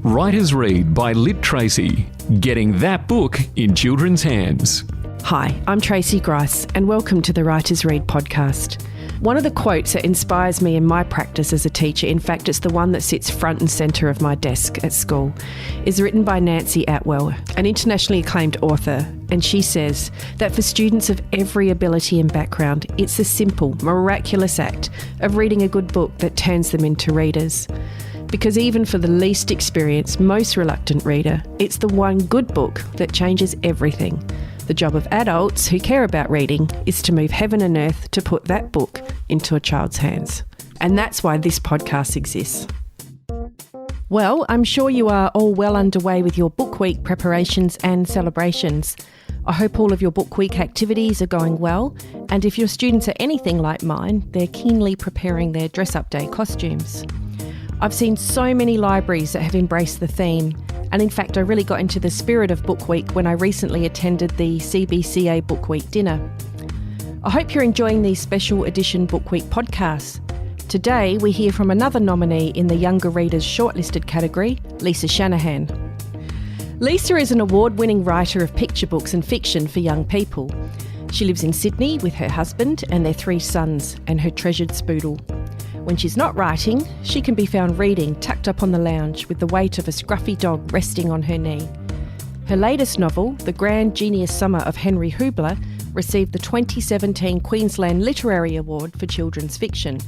Writers Read by Lit Tracy, getting that book in children's hands. Hi, I'm Tracy Grice and welcome to the Writers Read podcast. One of the quotes that inspires me in my practice as a teacher, in fact it's the one that sits front and centre of my desk at school, is written by Nancy Atwell, an internationally acclaimed author, and she says that for students of every ability and background, it's the simple, miraculous act of reading a good book that turns them into readers. Because even for the least experienced, most reluctant reader, it's the one good book that changes everything. The job of adults who care about reading is to move heaven and earth to put that book into a child's hands. And that's why this podcast exists. Well, I'm sure you are all well underway with your book week preparations and celebrations. I hope all of your book week activities are going well, and if your students are anything like mine, they're keenly preparing their dress-up day costumes. I've seen so many libraries that have embraced the theme, and in fact I really got into the spirit of Book Week when I recently attended the CBCA Book Week dinner. I hope you're enjoying these special edition Book Week podcasts. Today we hear from another nominee in the Younger Readers Shortlisted category, Lisa Shanahan. Lisa is an award-winning writer of picture books and fiction for young people. She lives in Sydney with her husband and their 3 sons and her treasured spoodle. When she's not writing, she can be found reading tucked up on the lounge with the weight of a scruffy dog resting on her knee. Her latest novel, The Grand Genius Summer of Henry Hubler, received the 2017 Queensland Literary Award for Children's Fiction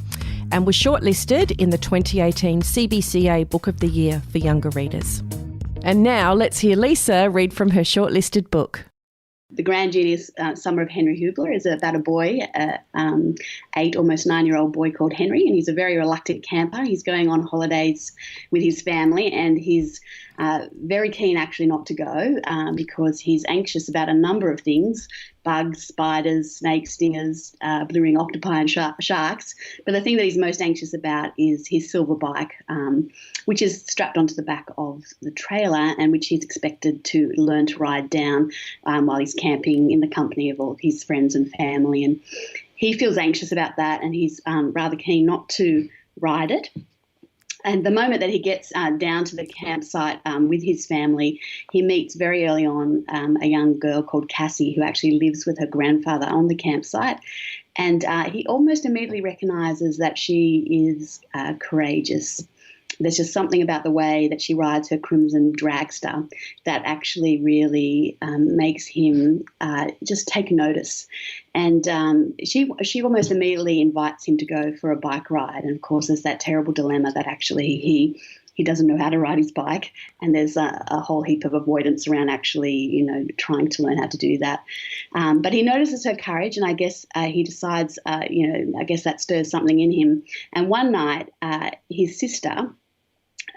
and was shortlisted in the 2018 CBCA Book of the Year for Younger Readers. And now let's hear Lisa read from her shortlisted book. The Grand Genius Summer of Henry Hubler is about a boy, 8, almost 9-year-old boy called Henry, and he's a very reluctant camper. He's going on holidays with his family, and he's very keen actually not to go because he's anxious about a number of things: bugs, spiders, snakes, stingers, blue ring octopi and sharks. But the thing that he's most anxious about is his silver bike, which is strapped onto the back of the trailer and which he's expected to learn to ride down while he's camping in the company of all of his friends and family. And he feels anxious about that, and he's rather keen not to ride it. And the moment that he gets down to the campsite with his family, he meets very early on a young girl called Cassie who actually lives with her grandfather on the campsite. And he almost immediately recognises that she is courageous. There's just something about the way that she rides her crimson dragster that actually really makes him just take notice. And she almost immediately invites him to go for a bike ride. And, of course, there's that terrible dilemma that actually he doesn't know how to ride his bike, and there's a whole heap of avoidance around actually, trying to learn how to do that. But he notices her courage, and I guess he decides, I guess that stirs something in him. And one night, his sister,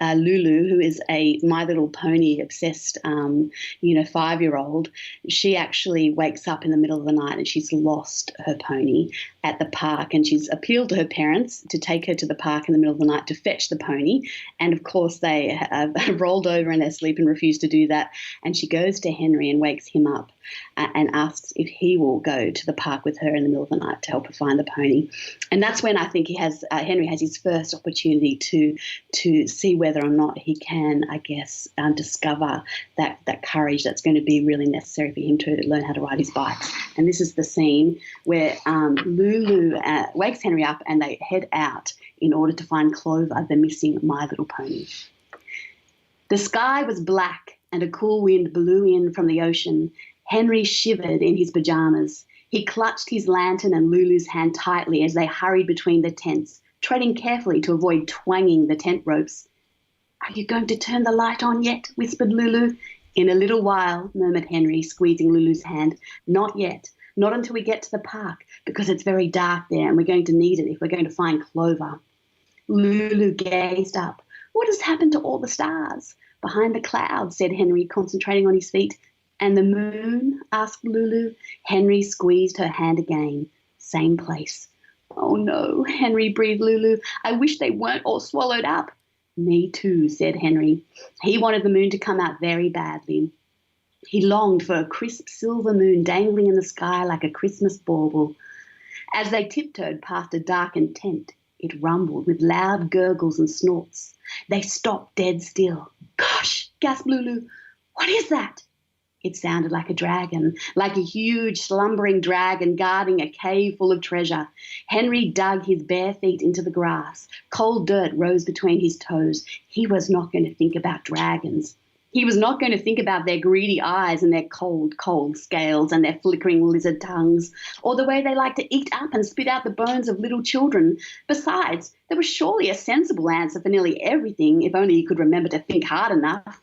Lulu, who is a My Little Pony obsessed, 5-year-old, she actually wakes up in the middle of the night and she's lost her pony at the park, and she's appealed to her parents to take her to the park in the middle of the night to fetch the pony. And of course they have rolled over in their sleep and refuse to do that. And she goes to Henry and wakes him up and asks if he will go to the park with her in the middle of the night to help her find the pony. And that's when I think Henry has his first opportunity to see whether or not he can, I guess, discover that courage that's going to be really necessary for him to learn how to ride his bikes. And this is the scene where Lulu wakes Henry up and they head out in order to find Clover, the missing My Little Pony. The sky was black and a cool wind blew in from the ocean. Henry shivered in his pajamas. He clutched his lantern and Lulu's hand tightly as they hurried between the tents, treading carefully to avoid twanging the tent ropes. "Are you going to turn the light on yet?" whispered Lulu. "In a little while," murmured Henry, squeezing Lulu's hand. "Not yet. Not until we get to the park, because it's very dark there and we're going to need it if we're going to find Clover." Lulu gazed up. "What has happened to all the stars?" "Behind the clouds," said Henry, concentrating on his feet. "And the moon?" asked Lulu. Henry squeezed her hand again. "Same place." "Oh no," Henry breathed Lulu. "I wish they weren't all swallowed up." "Me too," said Henry. He wanted the moon to come out very badly. He longed for a crisp silver moon dangling in the sky like a Christmas bauble. As they tiptoed past a darkened tent, It rumbled with loud gurgles and snorts. They stopped dead still. "Gosh," gasped Lulu. "What is that?" It sounded like a dragon, like a huge slumbering dragon guarding a cave full of treasure. Henry dug his bare feet into the grass. Cold dirt rose between his toes. He was not going to think about dragons. He was not going to think about their greedy eyes and their cold, cold scales and their flickering lizard tongues, or the way they like to eat up and spit out the bones of little children. Besides, there was surely a sensible answer for nearly everything, if only he could remember to think hard enough.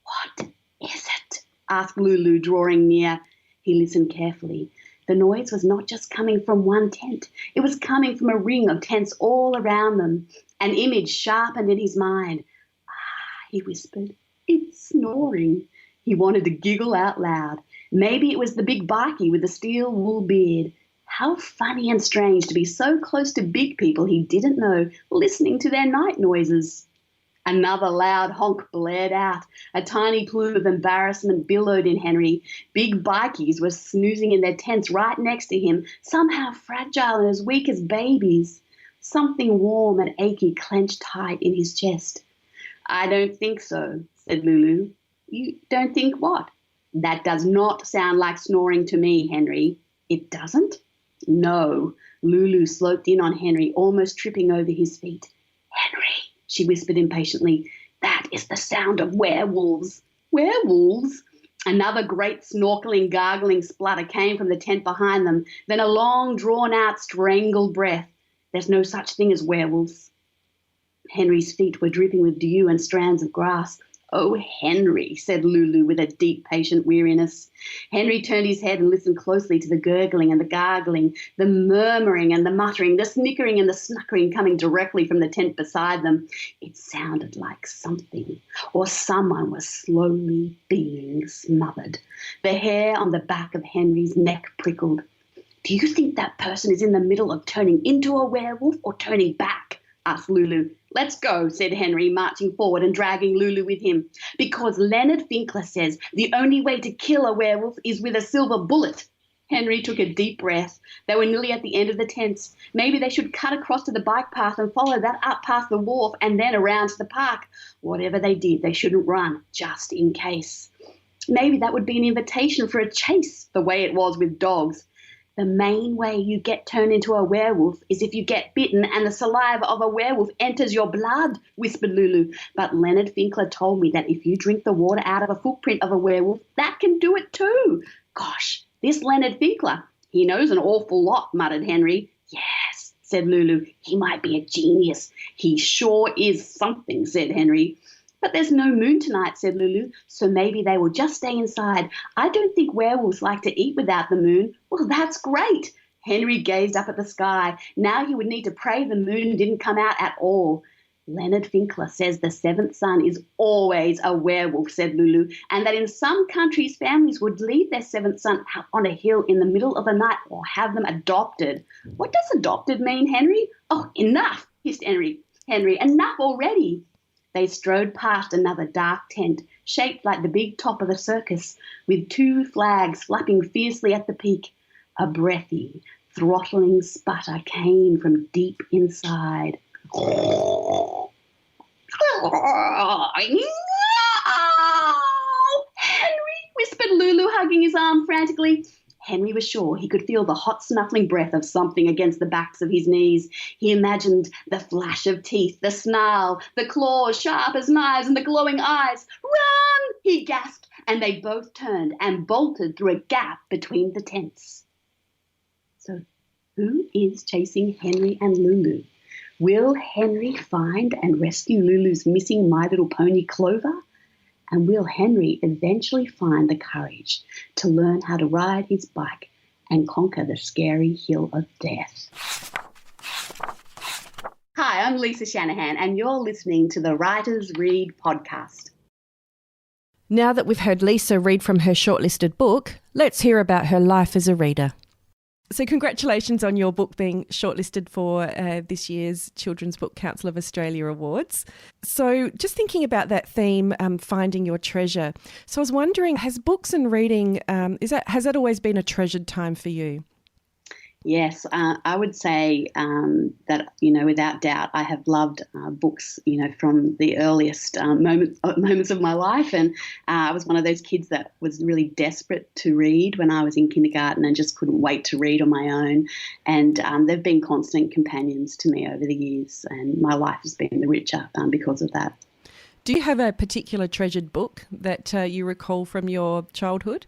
"What is it?" asked Lulu, drawing near. He listened carefully. The noise was not just coming from one tent. It was coming from a ring of tents all around them. An image sharpened in his mind. "Ah," he whispered, "it's snoring." He wanted to giggle out loud. Maybe it was the big bikie with the steel wool beard. How funny and strange to be so close to big people he didn't know, listening to their night noises. Another loud honk blared out. A tiny plume of embarrassment billowed in Henry. Big bikies were snoozing in their tents right next to him, somehow fragile and as weak as babies. Something warm and achy clenched tight in his chest. "I don't think so," said Lulu. "You don't think what?" "That does not sound like snoring to me, Henry." "It doesn't?" "No." Lulu sloped in on Henry, almost tripping over his feet. "Henry," she whispered impatiently, "that is the sound of werewolves." "Werewolves?" Another great snorkeling, gargling splutter came from the tent behind them, then a long, drawn-out, strangled breath. "There's no such thing as werewolves." Henry's feet were dripping with dew and strands of grass. "Oh, Henry," said Lulu with a deep, patient weariness. Henry turned his head and listened closely to the gurgling and the gargling, the murmuring and the muttering, the snickering and the snuckering coming directly from the tent beside them. It sounded like something or someone was slowly being smothered. The hair on the back of Henry's neck prickled. "Do you think that person is in the middle of turning into a werewolf or turning back?" asked Lulu. "Let's go," said Henry, marching forward and dragging Lulu with him. "Because Leonard Finkler says the only way to kill a werewolf is with a silver bullet." Henry took a deep breath. They were nearly at the end of the tents. Maybe they should cut across to the bike path and follow that up past the wharf and then around to the park. Whatever they did, they shouldn't run, just in case. Maybe that would be an invitation for a chase, the way it was with dogs. "The main way you get turned into a werewolf is if you get bitten and the saliva of a werewolf enters your blood," whispered Lulu. "But Leonard Finkler told me that if you drink the water out of a footprint of a werewolf, that can do it too." "Gosh, this Leonard Finkler, he knows an awful lot," muttered Henry. "Yes," said Lulu, "he might be a genius." "He sure is something," said Henry. "But there's no moon tonight," said Lulu, "so maybe they will just stay inside. I don't think werewolves like to eat without the moon." "Well, that's great." Henry gazed up at the sky. Now he would need to pray the moon didn't come out at all. "Leonard Finkler says the seventh son is always a werewolf," said Lulu, "and that in some countries families would leave their seventh son out on a hill in the middle of the night or have them adopted." "What does adopted mean, Henry?" "Oh, enough," hissed Henry. "Henry, enough already." They strode past another dark tent, shaped like the big top of a circus, with two flags flapping fiercely at the peak. A breathy, throttling sputter came from deep inside. "Henry," whispered Lulu, hugging his arm frantically. Henry was sure he could feel the hot snuffling breath of something against the backs of his knees. He imagined the flash of teeth, the snarl, the claws sharp as knives, and the glowing eyes. "Run!" he gasped, and they both turned and bolted through a gap between the tents. So who is chasing Henry and Lulu? Will Henry find and rescue Lulu's missing My Little Pony Clover? And will Henry eventually find the courage to learn how to ride his bike and conquer the scary hill of death? Hi, I'm Lisa Shanahan, and you're listening to the Writers Read podcast. Now that we've heard Lisa read from her shortlisted book, let's hear about her life as a reader. So congratulations on your book being shortlisted for this year's Children's Book Council of Australia Awards. So just thinking about that theme, finding your treasure. So I was wondering, has books and reading, has that always been a treasured time for you? Yes, I would say that, without doubt, I have loved books, from the earliest moments of my life. And I was one of those kids that was really desperate to read when I was in kindergarten and just couldn't wait to read on my own. And they've been constant companions to me over the years. And my life has been the richer because of that. Do you have a particular treasured book that you recall from your childhood?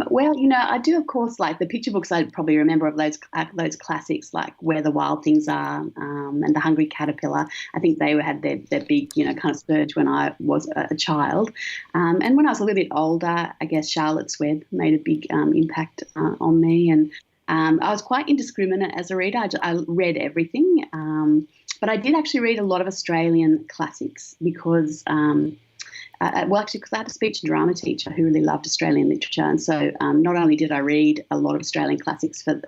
Well, I do, of course, like the picture books. I probably remember of those classics like Where the Wild Things Are and The Hungry Caterpillar. I think they had their big, kind of surge when I was a child. And when I was a little bit older, I guess Charlotte's Web made a big impact on me. And I was quite indiscriminate as a reader. I read everything. But I did actually read a lot of Australian classics because because I had a speech and drama teacher who really loved Australian literature. And so not only did I read a lot of Australian classics for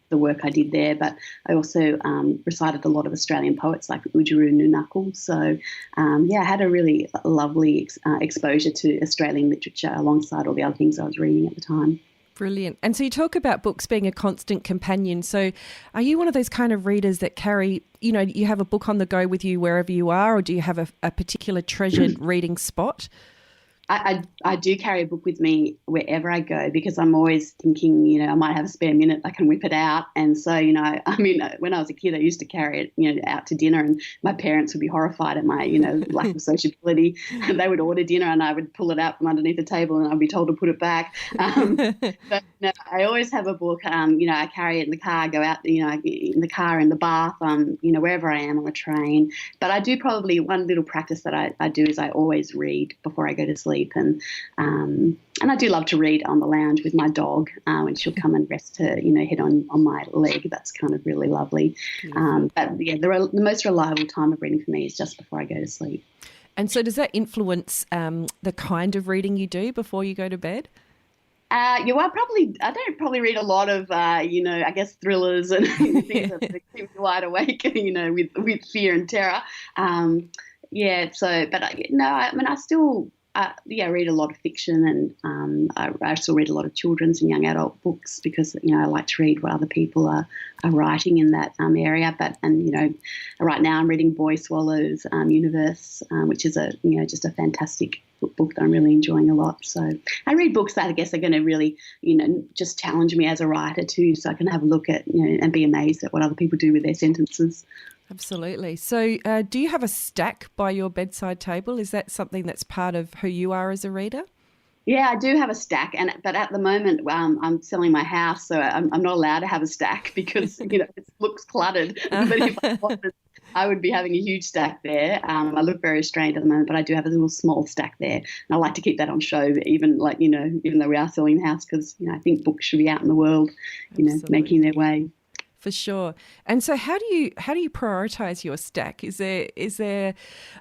the work I did there, but I also recited a lot of Australian poets like Oodgeroo Noonuccal. So, I had a really lovely exposure to Australian literature alongside all the other things I was reading at the time. Brilliant. And so you talk about books being a constant companion. So are you one of those kind of readers that carry, you have a book on the go with you wherever you are, or do you have a particular treasured reading spot? I do carry a book with me wherever I go because I'm always thinking, I might have a spare minute, I can whip it out. And so, when I was a kid, I used to carry it, out to dinner, and my parents would be horrified at my, lack of sociability. They would order dinner and I would pull it out from underneath the table and I'd be told to put it back. But I always have a book. I carry it in the car, go out, in the car, in the bath, wherever I am on the train. But I do probably, one little practice that I do is I always read before I go to sleep. And I do love to read on the lounge with my dog when she'll come and rest her, head on my leg. That's kind of really lovely. But the most reliable time of reading for me is just before I go to sleep. And so does that influence the kind of reading you do before you go to bed? I don't probably read a lot of, I guess thrillers and things that keep me wide awake, with fear and terror. I still, I read a lot of fiction, and I still read a lot of children's and young adult books because, I like to read what other people are writing in that area. Right now I'm reading Boy Swallow's Universe, which is just a fantastic book that I'm really enjoying a lot. So I read books that I guess are going to really, just challenge me as a writer too, so I can have a look at, and be amazed at what other people do with their sentences. Absolutely. So do you have a stack by your bedside table? Is that something that's part of who you are as a reader? Yeah, I do have a stack, but at the moment I'm selling my house, so I'm not allowed to have a stack because it looks cluttered. But if I wanted, I would be having a huge stack there. I look very restrained at the moment, but I do have a little small stack there, and I like to keep that on show, even though we are selling the house, because I think books should be out in the world, making their way. For sure. And so how do you prioritize your stack? Is there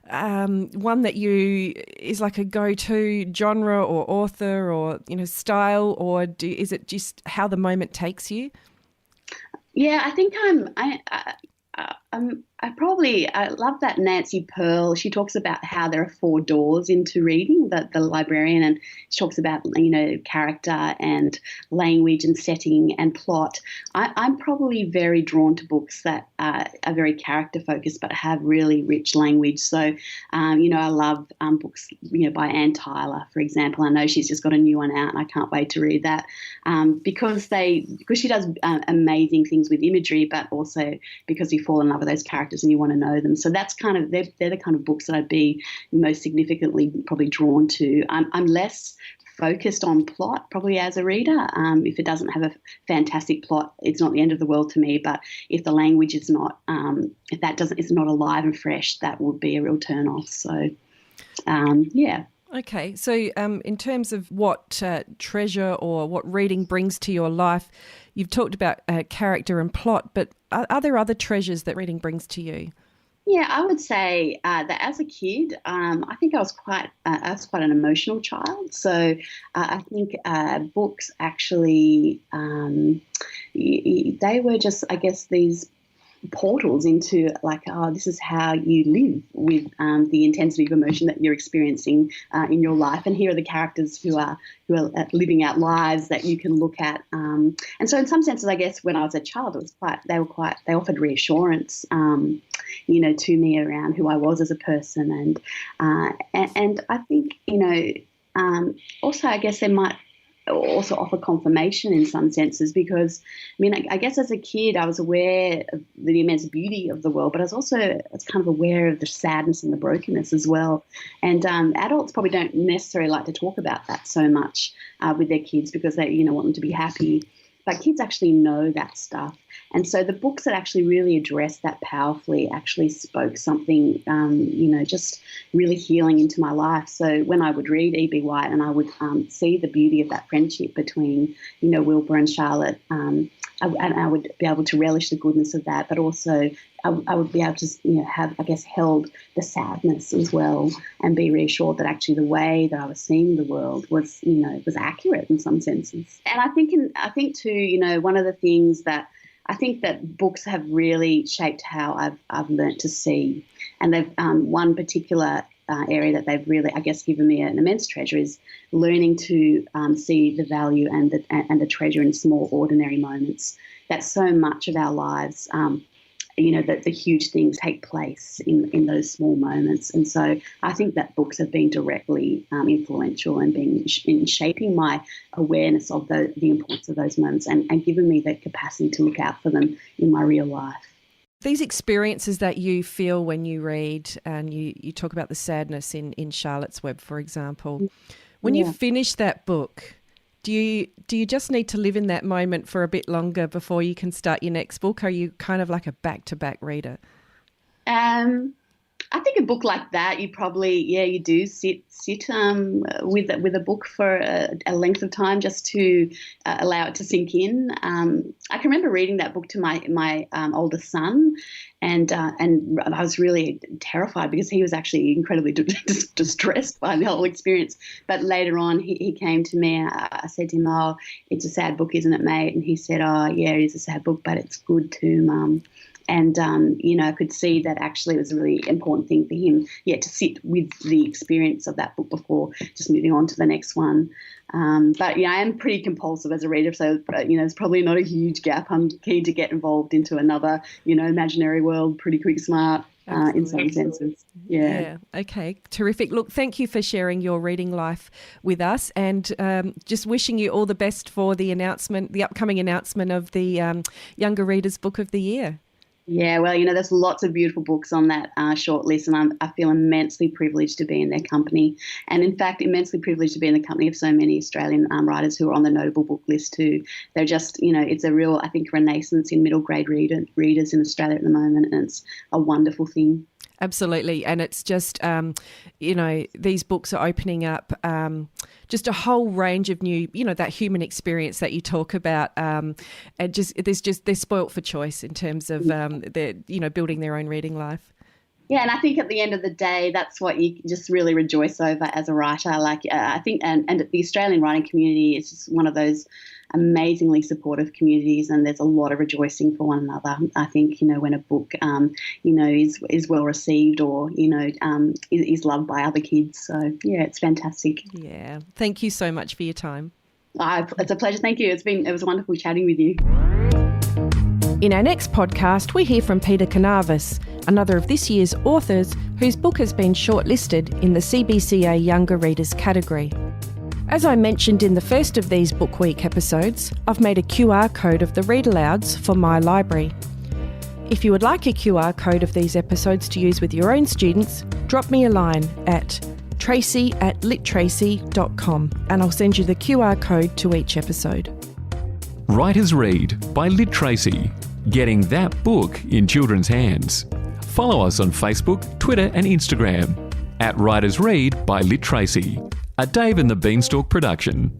one that is like a go-to genre or author or style, or is it just how the moment takes you? Yeah, I think I love that Nancy Pearl. She talks about how there are 4 doors into reading, the librarian, and she talks about, character and language and setting and plot. I'm probably very drawn to books that are very character focused but have really rich language. So, I love books, by Anne Tyler, for example. I know she's just got a new one out and I can't wait to read that because she does amazing things with imagery, but also because you fall in love with those characters and you want to know them. So that's they're the kind of books that I'd be most significantly probably drawn to. I'm less focused on plot probably as a reader. If it doesn't have a fantastic plot, it's not the end of the world to me. But if the language is not, it's not alive and fresh, that would be a real turn off. So, yeah. Okay, so in terms of what treasure or what reading brings to your life, you've talked about character and plot, but are there other treasures that reading brings to you? Yeah, I would say that as a kid, I think I was quite an emotional child. So I think books actually, they were just, I guess, these portals into like, oh, this is how you live with the intensity of emotion that you're experiencing in your life. And here are the characters who are living out lives that you can look at. And so in some senses, I guess when I was a child, they offered reassurance, to me around who I was as a person. And I think, also I guess they might also offer confirmation in some senses, because I guess as a kid I was aware of the immense beauty of the world, but I was kind of aware of the sadness and the brokenness as well. And adults probably don't necessarily like to talk about that so much with their kids, because they want them to be happy. But kids actually know that stuff. And so the books that actually really addressed that powerfully actually spoke something, just really healing into my life. So when I would read E.B. White and I would see the beauty of that friendship between, Wilbur and Charlotte, I would be able to relish the goodness of that, but also I would be able to, have, I guess, held the sadness as well, and be reassured that actually the way that I was seeing the world was, was accurate in some senses. And I think too, one of the things that I think that books have really shaped how I've learnt to see, and they've one particular area that they've really, I guess, given me an immense treasure is learning to see the value and the treasure in small, ordinary moments. That so much of our lives, that the huge things take place in those small moments. And so I think that books have been directly influential and been in shaping my awareness of the importance of those moments and given me the capacity to look out for them in my real life. These experiences that you feel when you read, and you talk about the sadness in Charlotte's Web, for example, when you finish that book, do you just need to live in that moment for a bit longer before you can start your next book? Are you kind of like a back-to-back reader? I think a book like that, you probably, you do sit with a book for a length of time just to allow it to sink in. I can remember reading that book to my oldest son, and I was really terrified because he was actually incredibly distressed by the whole experience. But later on, he came to me. I said to him, "Oh, it's a sad book, isn't it, mate?" And he said, "Oh, yeah, it is a sad book, but it's good too, Mum." And, I could see that actually it was a really important thing for him, to sit with the experience of that book before just moving on to the next one. But, I am pretty compulsive as a reader, so, there's probably not a huge gap. I'm keen to get involved into another, imaginary world pretty quick smart. In some senses. Yeah. Okay. Terrific. Look, thank you for sharing your reading life with us, and just wishing you all the best for the upcoming announcement of the Younger Readers Book of the Year. Yeah, well, there's lots of beautiful books on that shortlist, and I feel immensely privileged to be in their company, and in fact, immensely privileged to be in the company of so many Australian writers who are on the notable book list too. They're just, it's a real, I think, renaissance in middle grade readers in Australia at the moment, and it's a wonderful thing. Absolutely. And it's just, these books are opening up just a whole range of new, that human experience that you talk about. And they're spoilt for choice in terms of they're, building their own reading life. Yeah, and I think at the end of the day, that's what you just really rejoice over as a writer. I think, and the Australian writing community is just one of those amazingly supportive communities, and there's a lot of rejoicing for one another. I think, when a book, is well received or, is loved by other kids. So, yeah, it's fantastic. Yeah. Thank you so much for your time. It's a pleasure. Thank you. It was wonderful chatting with you. In our next podcast, we hear from Peter Canavis, another of this year's authors whose book has been shortlisted in the CBCA Younger Readers category. As I mentioned in the first of these Book Week episodes, I've made a QR code of the read-alouds for my library. If you would like a QR code of these episodes to use with your own students, drop me a line at tracy@littracy.com and I'll send you the QR code to each episode. Writers Read by Lit Tracy. Getting that book in children's hands. Follow us on Facebook, Twitter and Instagram @Writers Read by Lit Tracy, a Dave and the Beanstalk production.